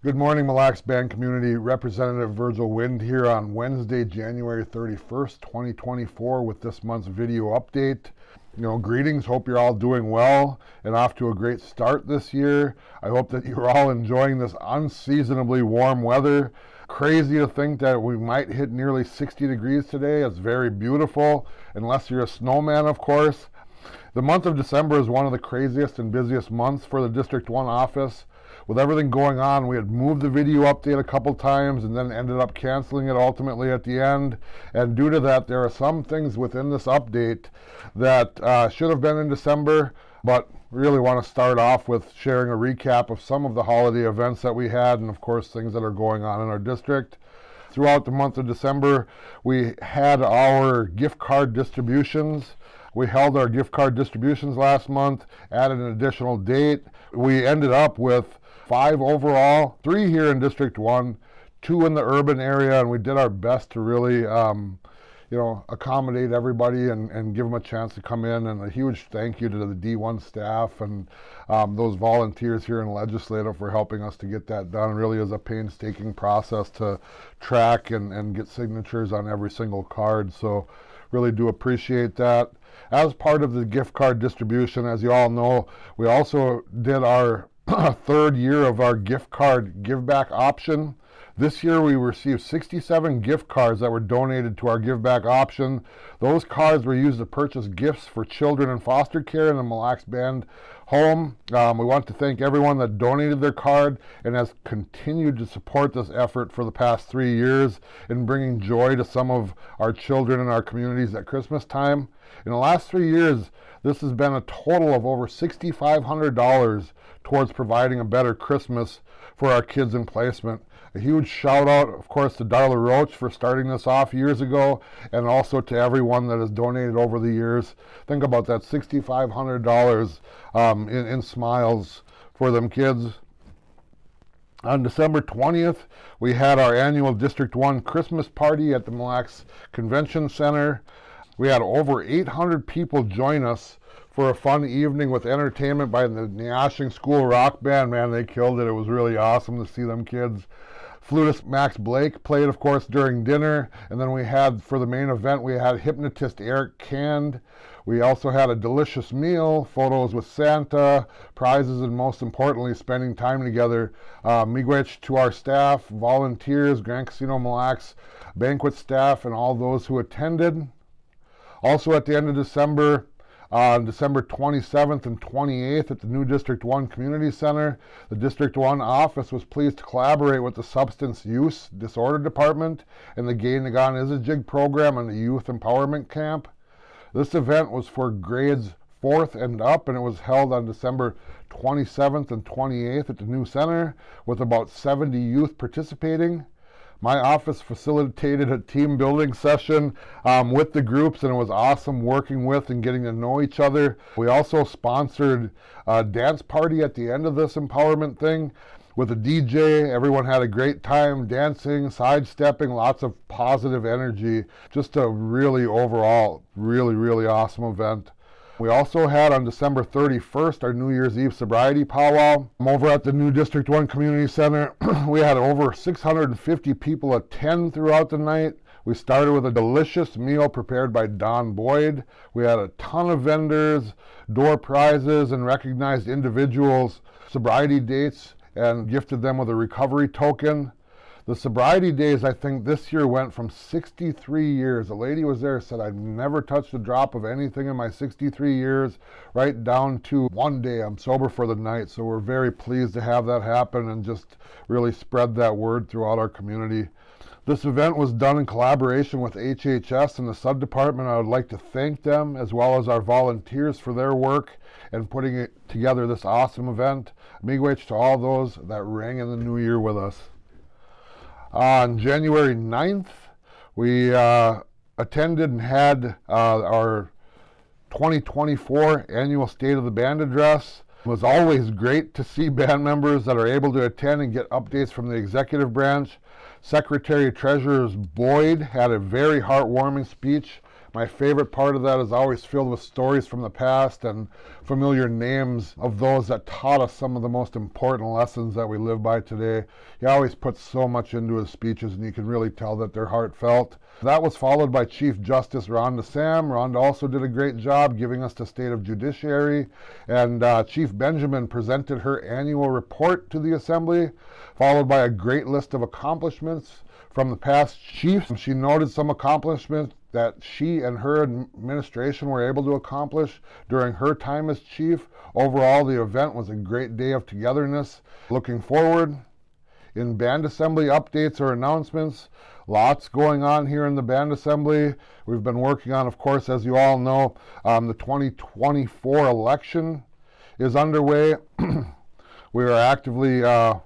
Good morning, Mille Lacs Band community. Representative Virgil Wind here on Wednesday, January 31st, 2024 with this month's video update. Greetings. Hope you're all doing well and off to a great start this year. I hope that you're all enjoying this unseasonably warm weather. Crazy to think that we might hit nearly 60 degrees today. It's very beautiful, unless you're a snowman, of course. The month of December is one of the craziest and busiest months for the District 1 office. With everything going on, we had moved the video update a couple times and then ended up canceling it ultimately at the end. And due to that, there are some things within this update that should have been in December, but really want to start off with sharing a recap of some of the holiday events that we had and, of course, things that are going on in our district. Throughout the month of December, we had our gift card distributions. We held our gift card distributions last month, added an additional date. We ended up with 5 overall, 3 here in District 1, 2 in the urban area, and we did our best to really, accommodate everybody and give them a chance to come in. And a huge thank you to the D1 staff and those volunteers here in Legislative for helping us to get that done. It really is a painstaking process to track and get signatures on every single card, so really do appreciate that. As part of the gift card distribution, as you all know, we also did our third year of our gift card give back option. This year we received 67 gift cards that were donated to our give back option. Those cards were used to purchase gifts for children in foster care in the Mille Lacs Band home. We want to thank everyone that donated their card and has continued to support this effort for the past 3 years in bringing joy to some of our children in our communities at Christmas time. In the last 3 years, this has been a total of over $6,500 towards providing a better Christmas for our kids in placement. A huge shout out, of course, to Darla Roach for starting this off years ago, and also to everyone that has donated over the years. Think about that, $6,500 in smiles for them kids. On December 20th, we had our annual District 1 Christmas party at the Mille Lacs Convention Center. We had over 800 people join us for a fun evening with entertainment by the Neashing School Rock Band. Man, they killed it. It was really awesome to see them kids. Flutist Max Blake played, of course, during dinner. And then we had, for the main event, we had hypnotist Eric Cand. We also had a delicious meal, photos with Santa, prizes, and most importantly, spending time together. Miigwech to our staff, volunteers, Grand Casino Mille Lacs banquet staff, and all those who attended. Also at the end of December, on December 27th and 28th at the new District 1 Community Center, the District 1 office was pleased to collaborate with the Substance Use Disorder Department and the Gay Nagan Isijig program and the Youth Empowerment Camp. This event was for grades 4th and up, and it was held on December 27th and 28th at the new center with about 70 youth participating. My office facilitated a team building session with the groups, and it was awesome working with and getting to know each other. We also sponsored a dance party at the end of this empowerment thing with a DJ. Everyone had a great time dancing, sidestepping, lots of positive energy. Just a really overall, really awesome event. We also had on December 31st our New Year's Eve sobriety powwow. Over at the new District 1 Community Center, we had over 650 people attend throughout the night. We started with a delicious meal prepared by Don Boyd. We had a ton of vendors, door prizes, and recognized individuals' sobriety dates and gifted them with a recovery token. The sobriety days, I think, this year went from 63 years. A lady was there, said, I've never touched a drop of anything in my 63 years, right down to one day I'm sober for the night. So we're very pleased to have that happen and just really spread that word throughout our community. This event was done in collaboration with HHS and the sub-department. I would like to thank them as well as our volunteers for their work and putting it together this awesome event. Miigwech to all those that rang in the new year with us. On January 9th, we attended and had our 2024 annual State of the Band address. It was always great to see band members that are able to attend and get updates from the executive branch. Secretary Treasurer Boyd had a very heartwarming speech My favorite part of that is always filled with stories from the past and familiar names of those that taught us some of the most important lessons that we live by today. He always puts so much into his speeches, and you can really tell that they're heartfelt. That was followed by Chief Justice Rhonda Sam. Rhonda also did a great job giving us the state of judiciary, and Chief Benjamin presented her annual report to the Assembly, followed by a great list of accomplishments from the past chiefs. She noted some accomplishments that she and her administration were able to accomplish during her time as chief. Overall, the event was a great day of togetherness. Looking forward, in band assembly updates or announcements, lots going on here in the band assembly. We've been working on, of course, as you all know, the 2024 election is underway. We are actively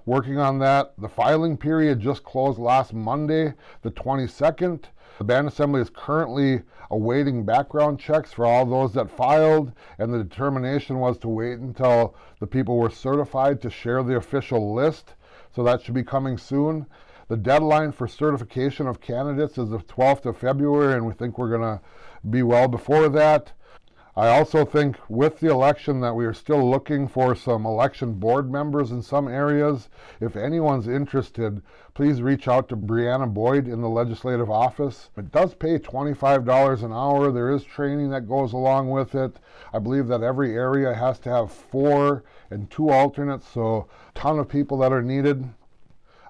working on that. The filing period just closed last Monday, the 22nd. The band assembly is currently awaiting background checks for all those that filed, and the determination was to wait until the people were certified to share the official list. So that should be coming soon. The deadline for certification of candidates is the 12th of February, and we think we're going to be well before that. I also think with the election that we are still looking for some election board members in some areas. If anyone's interested, please reach out to Brianna Boyd in the legislative office. It does pay $25 an hour. There is training that goes along with it. I believe that every area has to have 4 and 2 alternates, so a ton of people that are needed.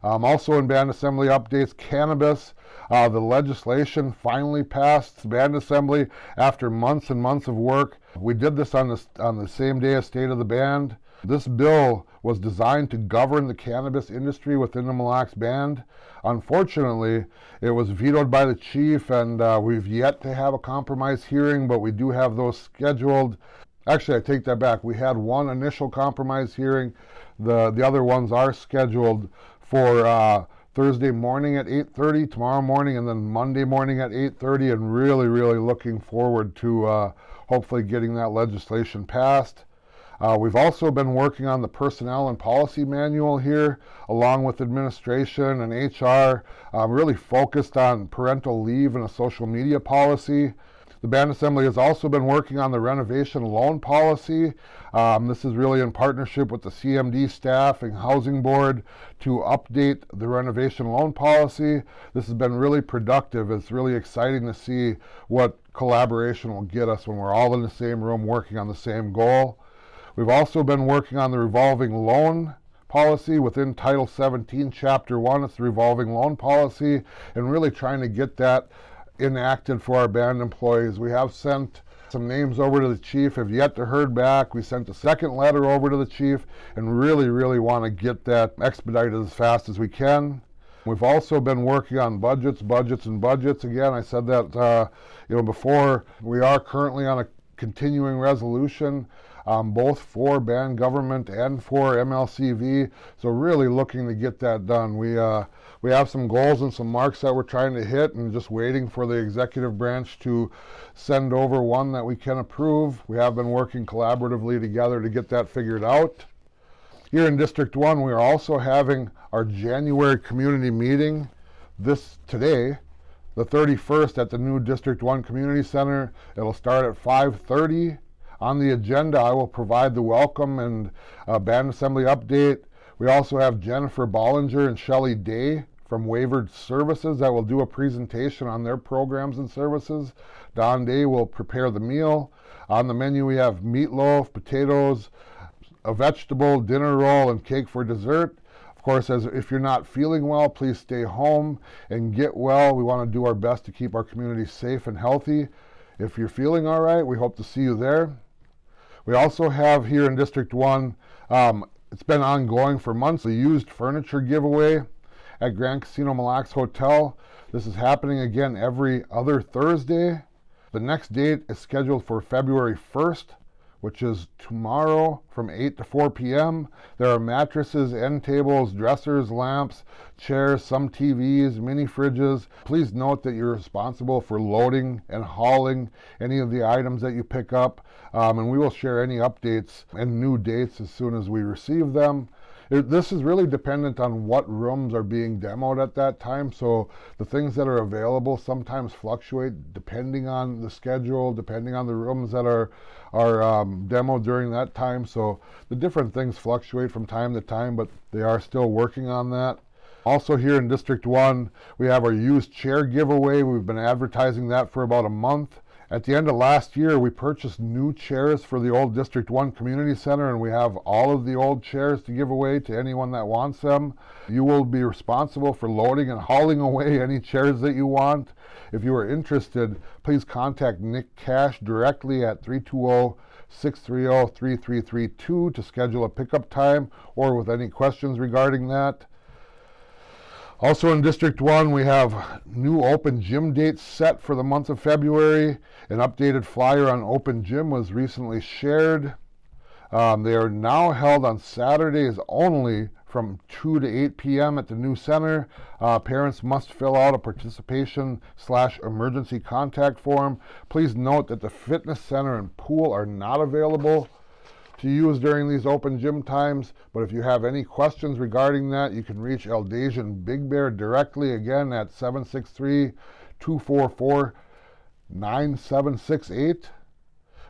Also in band assembly updates, cannabis. The legislation finally passed band assembly after months and months of work. We did this on the same day as State of the Band. This bill was designed to govern the cannabis industry within the Mille Lacs Band. Unfortunately, it was vetoed by the chief, and we've yet to have a compromise hearing, but we do have those scheduled. Actually, I take that back. We had one initial compromise hearing. The other ones are scheduled for Thursday morning at 8:30, tomorrow morning, and then Monday morning at 8:30, and really, really looking forward to hopefully getting that legislation passed. We've also been working on the personnel and policy manual here, along with administration and HR, really focused on parental leave and a social media policy. The band assembly has also been working on the renovation loan policy. This is really in partnership with the CMD staff and Housing Board to update the renovation loan policy. This has been really productive. It's really exciting to see what collaboration will get us when we're all in the same room working on the same goal. We've also been working on the revolving loan policy within Title 17, Chapter 1. It's the revolving loan policy, and really trying to get that enacted for our band employees. We have sent some names over to the chief, have yet to heard back. We sent a second letter over to the chief and really want to get that expedited as fast as we can. We've also been working on budgets. Again, I said that before. We are currently on a continuing resolution, both for band government and for MLCV, so really looking to get that done. We have some goals and some marks that we're trying to hit, and just waiting for the executive branch to send over one that we can approve. We have been working collaboratively together to get that figured out. Here in District 1, we are also having our January community meeting today, the 31st, at the new District 1 Community Center. It'll start at 5:30. On the agenda, I will provide the welcome and band assembly update. We also have Jennifer Bollinger and Shelley Day from Wavered Services that will do a presentation on their programs and services. Don Day will prepare the meal. On the menu, we have meatloaf, potatoes, a vegetable dinner roll, and cake for dessert. Of course, if you're not feeling well, please stay home and get well. We want to do our best to keep our community safe and healthy. If you're feeling all right, we hope to see you there. We also have here in District 1, it's been ongoing for months, a used furniture giveaway at Grand Casino Mille Lacs Hotel. This is happening again every other Thursday. The next date is scheduled for February 1st, which is tomorrow from 8 to 4 p.m. There are mattresses, end tables, dressers, lamps, chairs, some TVs, mini fridges. Please note that you're responsible for loading and hauling any of the items that you pick up, and we will share any updates and new dates as soon as we receive them. This is really dependent on what rooms are being demoed at that time. So the things that are available sometimes fluctuate depending on the schedule, depending on the rooms that are demoed during that time. So the different things fluctuate from time to time, but they are still working on that. Also here in District 1, we have our used chair giveaway. We've been advertising that for about a month. At the end of last year, we purchased new chairs for the old District 1 Community Center, and we have all of the old chairs to give away to anyone that wants them. You will be responsible for loading and hauling away any chairs that you want. If you are interested, please contact Nick Cash directly at 320-630-3332 to schedule a pickup time or with any questions regarding that. Also in District 1, we have new open gym dates set for the month of February. An updated flyer on open gym was recently shared. They are now held on Saturdays only from 2 to 8 p.m. at the new center. Parents must fill out a participation/emergency contact form. Please note that the fitness center and pool are not available to use during these open gym times, but if you have any questions regarding that, you can reach Eldasian Big Bear directly, again at 763-244-9768.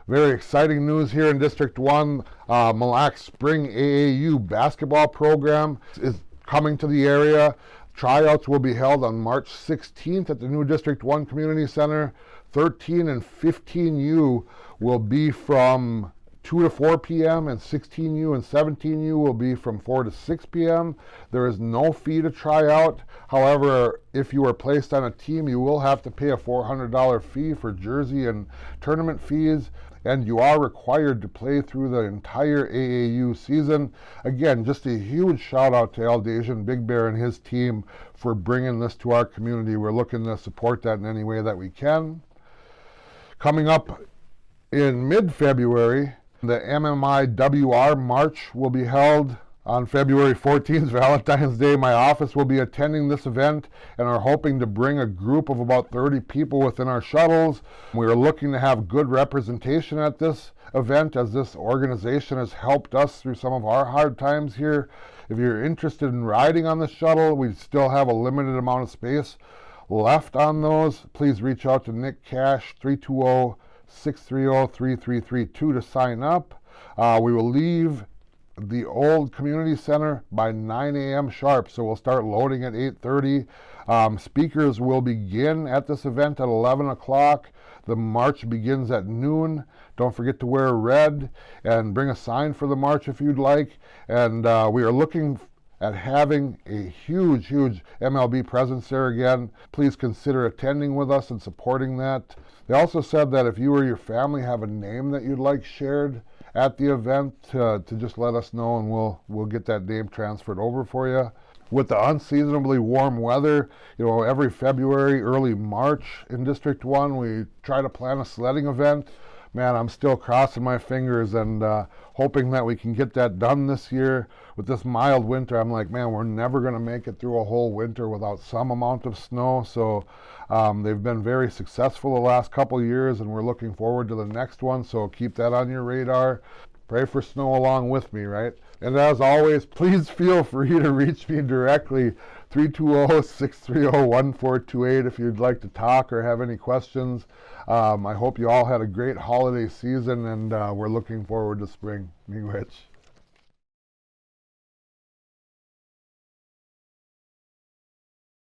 Very exciting news here in District 1. Mille Lacs Spring AAU basketball program is coming to the area. Tryouts will be held on March 16th at the new District 1 Community Center. 13 and 15U will be from 2 to 4 p.m. and 16U and 17U will be from 4 to 6 p.m. There is no fee to try out. However, if you are placed on a team, you will have to pay a $400 fee for jersey and tournament fees, and you are required to play through the entire AAU season. Again, just a huge shout out to Eldasian Big Bear and his team for bringing this to our community. We're looking to support that in any way that we can. Coming up in mid-February, the MMIWR March will be held on February 14th, Valentine's Day. My office will be attending this event and are hoping to bring a group of about 30 people within our shuttles. We are looking to have good representation at this event, as this organization has helped us through some of our hard times here. If you're interested in riding on the shuttle, we still have a limited amount of space left on those. Please reach out to Nick Cash, 320-630-3332 to sign up. We will leave the old community center by 9 a.m. sharp, so we'll start loading at 8:30. Speakers will begin at this event at 11 o'clock. The march begins at noon. Don't forget to wear red and bring a sign for the march if you'd like. And we are looking at having a huge MLB presence there again. Please consider attending with us and supporting that. They also said that if you or your family have a name that you'd like shared at the event, to just let us know and we'll get that name transferred over for you. With the unseasonably warm weather, every February, early March in District 1, we try to plan a sledding event. Man, I'm still crossing my fingers and hoping that we can get that done this year. With this mild winter, I'm like, man, we're never going to make it through a whole winter without some amount of snow. So they've been very successful the last couple of years, and we're looking forward to the next one. So keep that on your radar. Pray for snow along with me, right? And as always, please feel free to reach me directly, 320-630-1428 if you'd like to talk or have any questions. I hope you all had a great holiday season, and we're looking forward to spring. Miigwech.